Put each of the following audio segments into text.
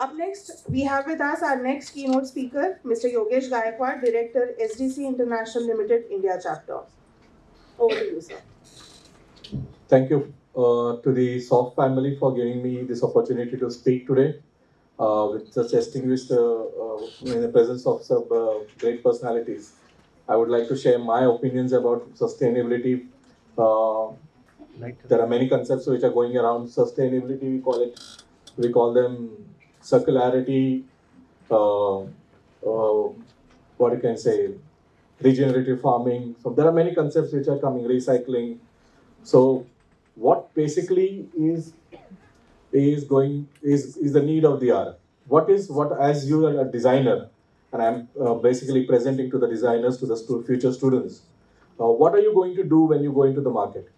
Up next, we have with us our next keynote speaker, Mr. Yogesh Gaikwad, Director, SDC International Limited, India Chapter. Over to you, sir. Thank you to the SOF family for giving me this opportunity to speak today with such distinguished in the presence of some great personalities. I would like to share my opinions about sustainability. Uh, there are many concepts which are going around sustainability. We call them circularity. What you can say, regenerative farming. So there are many concepts which are coming. Recycling. So what basically is the need of the hour? What as you are a designer, and I'm basically presenting to the designers, to the future students. What are you going to do when you go into the market?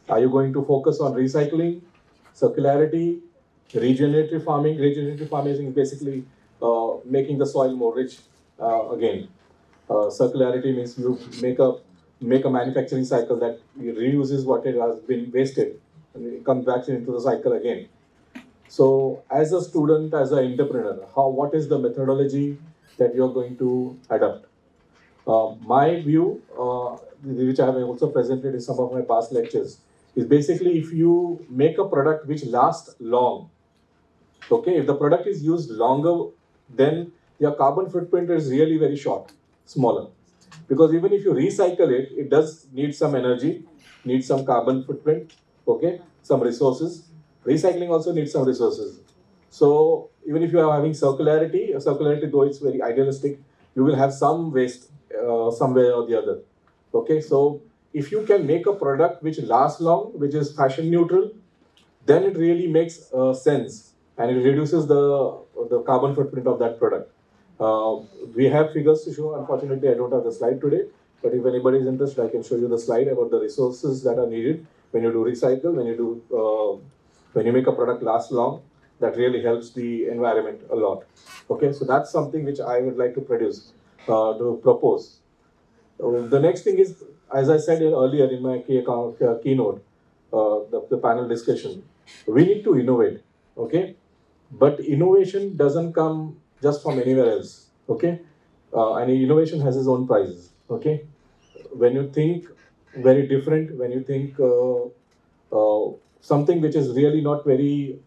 Are you going to focus on recycling, circularity, regenerative farming? Regenerative farming is basically making the soil more rich again. Circularity means you make a manufacturing cycle that reuses what it has been wasted and it comes back into the cycle again. So, as a student, as an entrepreneur, what is the methodology that you're going to adopt? My view, which I have also presented in some of my past lectures, is basically if you make a product which lasts long, okay, if the product is used longer, then your carbon footprint is really very short, smaller. Because even if you recycle it, it does need some energy, needs some carbon footprint, okay, some resources. Recycling also needs some resources. So even if you are having circularity though it's very idealistic, you will have some waste somewhere or the other. Okay, so if you can make a product which lasts long, which is fashion neutral, then it really makes sense and it reduces the carbon footprint of that product. Uh, we have figures to show. Unfortunately, I don't have the slide today, but if anybody is interested, I can show you the slide about the resources that are needed when you do recycle, when you make a product last long. That really helps the environment a lot. Okay, so that's something which I would like to to propose. The next thing is, as I said earlier in my keynote, the panel discussion, we need to innovate, okay? But innovation doesn't come just from anywhere else, okay? And innovation has its own prices, okay? When you think very different, when you think something which is really not very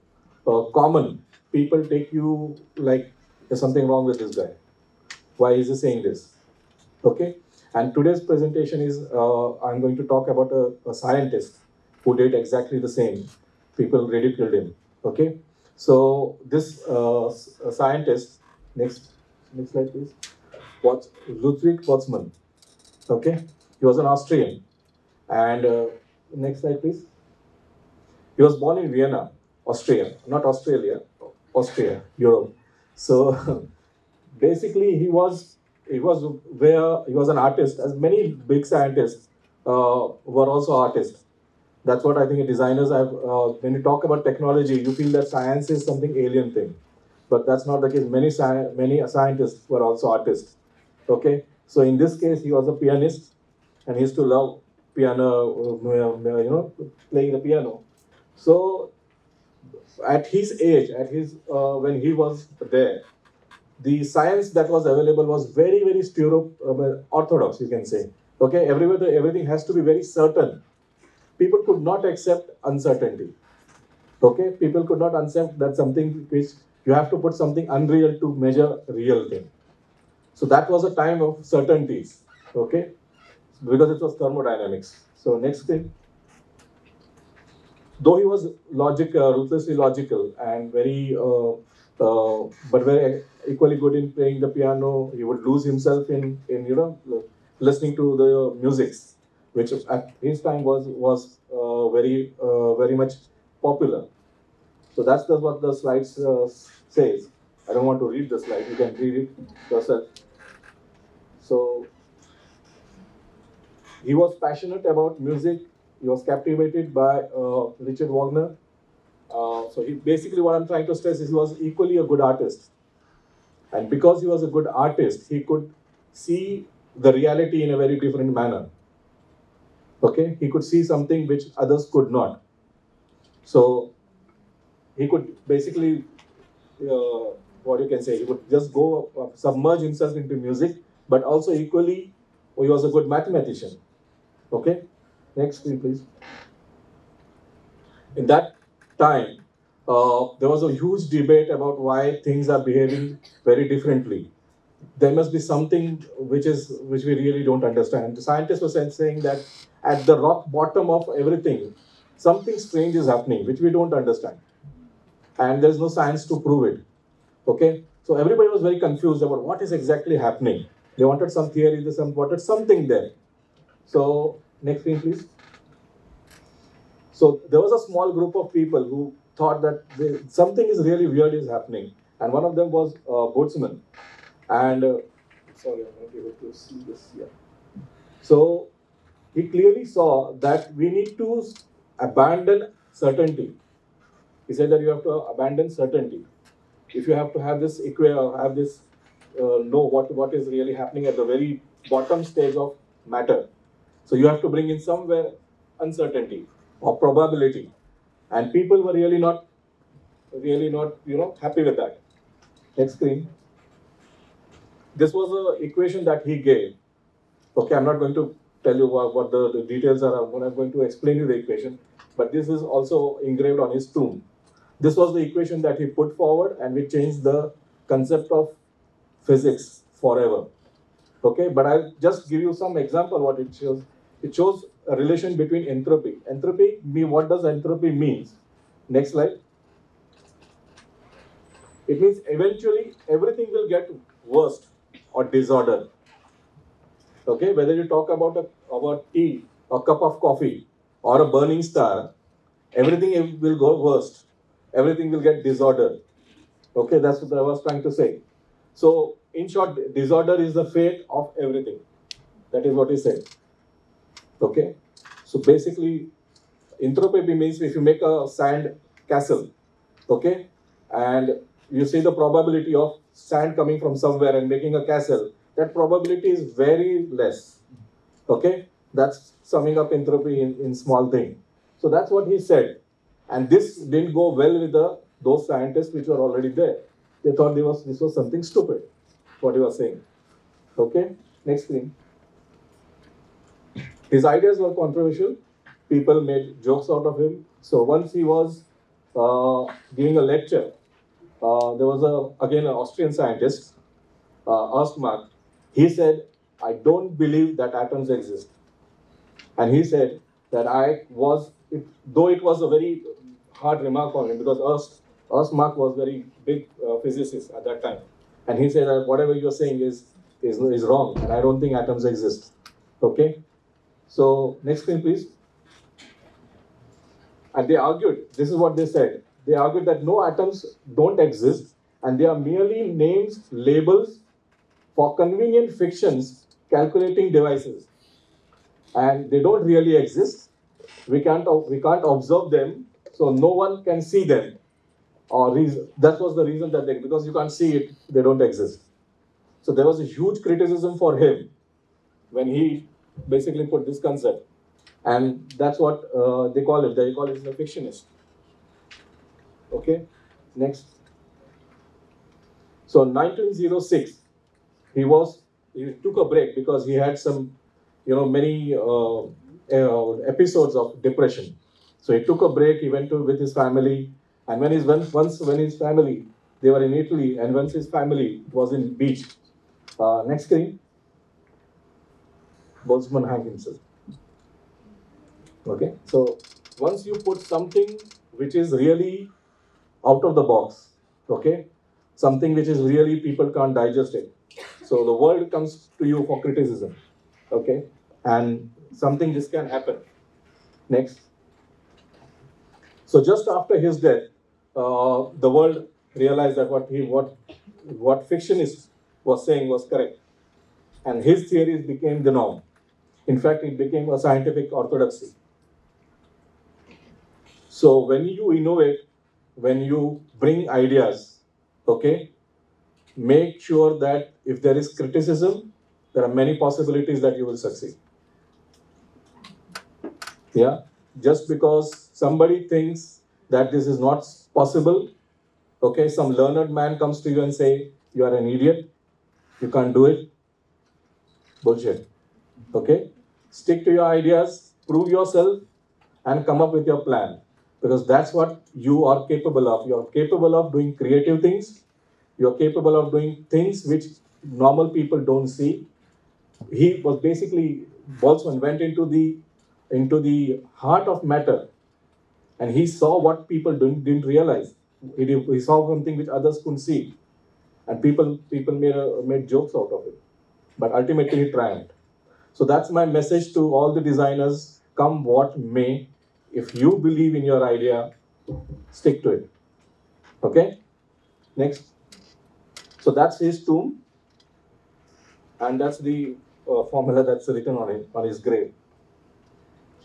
common, people take you like there's something wrong with this guy. Why is he saying this? Okay, and today's presentation is I'm going to talk about a scientist who did exactly the same. People ridiculed him. Okay, so this scientist, next slide please, was Ludwig Boltzmann. Okay, he was an Austrian, and next slide please. He was born in Vienna, Austria, not Australia, Austria, Europe. So basically, he was where he was an artist. As many big scientists were also artists. That's what I think designers have. When you talk about technology, you feel that science is something alien thing, but that's not the case. Many scientists were also artists. Okay, so in this case, he was a pianist, and he used to love piano. Playing the piano. So at his age, at his when he was there, the science that was available was very orthodox, you can say. Okay, everything has to be very certain. People could not accept uncertainty. Okay, people could not accept that something which you have to put something unreal to measure real thing. So that was a time of certainties. Okay, because it was thermodynamics. So next thing, though he was ruthlessly logical and but very equally good in playing the piano, he would lose himself in listening to the musics, which at his time was very much popular. So what the slides says. I don't want to read the slide. You can read it yourself. So he was passionate about music. He was captivated by Richard Wagner. So basically what I'm trying to stress is he was equally a good artist. And because he was a good artist, he could see the reality in a very different manner. Okay? He could see something which others could not. So he could basically what you can say, he would just go submerge himself into music, but also equally, he was a good mathematician. Okay, next screen, please. In that time, there was a huge debate about why things are behaving very differently. There must be something which we really don't understand. The scientists were saying that at the rock bottom of everything, something strange is happening which we don't understand, and there's no science to prove it. Okay, so everybody was very confused about what is exactly happening. They wanted some theory, they wanted something there. So next screen, please. So there was a small group of people who thought that something is really weird is happening, and one of them was Boltzmann. And sorry, I'm not able to see this here. So he clearly saw that we need to abandon certainty. He said that you have to abandon certainty. If you have to have this have this know what is really happening at the very bottom stage of matter, so you have to bring in somewhere uncertainty or probability, and people were really not happy with that. Next screen. This was an equation that he gave. Okay, I'm not going to tell you what the details are. I'm going to explain you the equation, but this is also engraved on his tomb. This was the equation that he put forward, and we changed the concept of physics forever. Okay, but I'll just give you some example what it shows. It shows a relation between entropy. What does entropy means? Next slide. It means eventually everything will get worst or disorder. Okay, whether you talk about tea, a cup of coffee, or a burning star, everything will go worst. Everything will get disorder. Okay, that's what I was trying to say. So, in short, disorder is the fate of everything. That is what he said. Okay, so basically, entropy means if you make a sand castle, okay, and you see the probability of sand coming from somewhere and making a castle, that probability is very less. Okay, that's summing up entropy in small thing. So that's what he said, and this didn't go well with those scientists which were already there. They thought this was something stupid, what he was saying. Okay, next screen. His ideas were controversial. People made jokes out of him. So once he was giving a lecture, there was again an Austrian scientist, Ernst Mach. He said, "I don't believe that atoms exist." And he said that though it was a very hard remark on him because Ernst Mach was very big physicist at that time. And he said that whatever you're saying is wrong, and I don't think atoms exist. Okay? So, next screen, please. And they argued, this is what they said. They argued that no atoms don't exist, and they are merely names, labels for convenient fictions, calculating devices. And they don't really exist. We can't observe them, so no one can see them. That was the reason that because you can't see it, they don't exist. So there was a huge criticism for him when he basically put this concept, and that's what they call it. They call it the fictionist. Okay, next. So 1906, he took a break because he had some, many episodes of depression. So he took a break. He went with his family, and when his family, they were in Italy, and once his family was in beach. Next screen. Boltzmann hanged himself. Okay, so once you put something which is really out of the box, okay, something which is really people can't digest it, so the world comes to you for criticism, okay, and something this can happen. Next. So just after his death, the world realized that what fictionist was saying was correct, and his theories became the norm. In fact, it became a scientific orthodoxy. So when you innovate, when you bring ideas, okay, make sure that if there is criticism, there are many possibilities that you will succeed. Yeah, just because somebody thinks that this is not possible, Okay, some learned man comes to you and say, you are an idiot, you can't do it. Bullshit. Okay? Stick to your ideas, prove yourself, and come up with your plan. Because that's what you are capable of. You are capable of doing creative things. You are capable of doing things which normal people don't see. He was basically, Boltzmann went into the heart of matter, and he saw what people didn't realize. He saw something which others couldn't see, and people made jokes out of it. But ultimately, he triumphed. So that's my message to all the designers. Come what may, if you believe in your idea, stick to it. Okay. Next. So that's his tomb, and that's the formula that's written on his grave.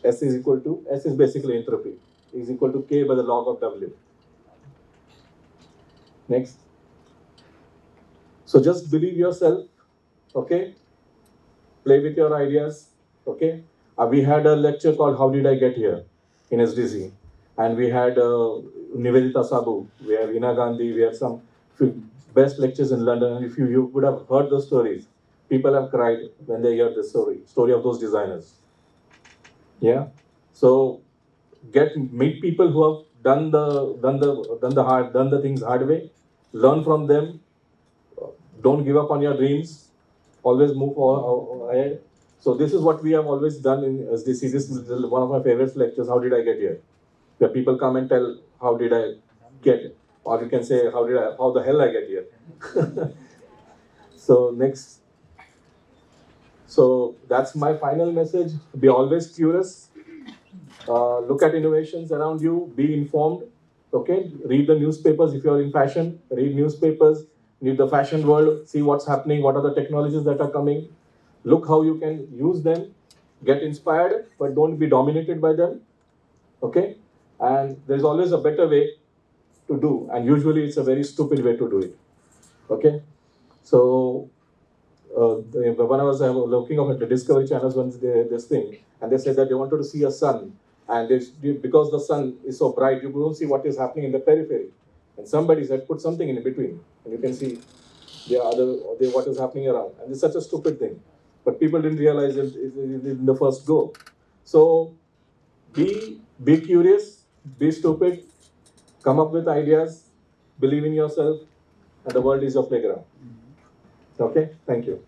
S is basically entropy, is equal to K by the log of W. Next. So just believe yourself, okay? Play with your ideas, okay? We had a lecture called How Did I Get Here in SDC, and we had Nivedita Sabu, we have Ina Gandhi, we have some best lectures in London, and if you would have heard the stories, people have cried when they hear this story of those designers. Yeah. So meet people who have done the things hard way, learn from them, don't give up on your dreams, always move ahead. So this is what we have always done in SDC. This is one of my favorite lectures, How Did I Get Here? Where people come and tell, how did I get it? Or you can say, how the hell I get here? So next. So that's my final message. Be always curious. Look at innovations around you. Be informed. Okay. Read the newspapers if you are in fashion. Read newspapers. Read the fashion world. See what's happening. What are the technologies that are coming. Look how you can use them. Get inspired, but don't be dominated by them. Okay. And there's always a better way to do, and usually it's a very stupid way to do it. Okay. So when I was looking at the Discovery channels once, this thing, and they said that they wanted to see a sun, and because the sun is so bright, you don't see what is happening in the periphery. And somebody said, put something in between, and you can see what is happening around. And it's such a stupid thing, but people didn't realize it in the first go. So be curious, be stupid, come up with ideas, believe in yourself, and the world is your playground. Okay, thank you.